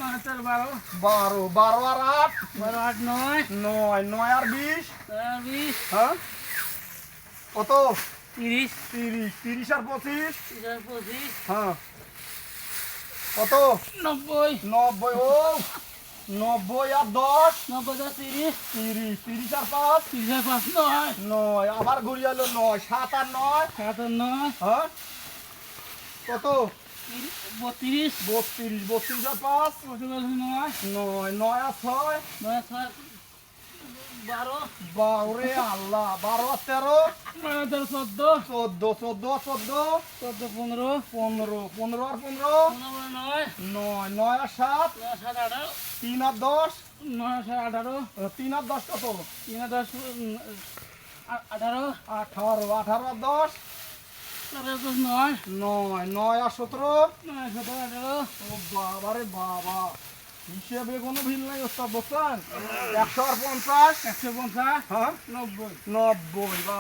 নয় চার 12, 12, 12 আর 8, 12 8 9, 9, 9 আর 20, 20, হ্যাঁ কত? 30, 30, 30 আর 25, 25, হ্যাঁ কত? 90, 90, ও 90 আর 10, 90 30, 30, 30 আর 5, 30 5 9, 9, আবার ঘুরিয়ে এলো 9, 7 আর 9, 7 9, হ্যাঁ কত? 32, 32, 32 আর 5, 9, 9, 9 আর 6, 9 6 12, 12 রে আল্লাহ, 12 আর 13, 9 14, 14, 14 আর 14, 14 15, 15, 15 আর 15, 9 9, 9 আর 7, 9 7 18, 3 আর 10, 9 7 18, 3 আর 10 কত? 3 10 18, 18, 18 আর 10, 9, 9, 9 আর 17, 9 17 18, ও বাবা রে বাবা, হিসেবে কোনো ভিল নাই ওস্তাদ বলছেন, 100 আর 50, 150, হ্যাঁ 90, 90, বা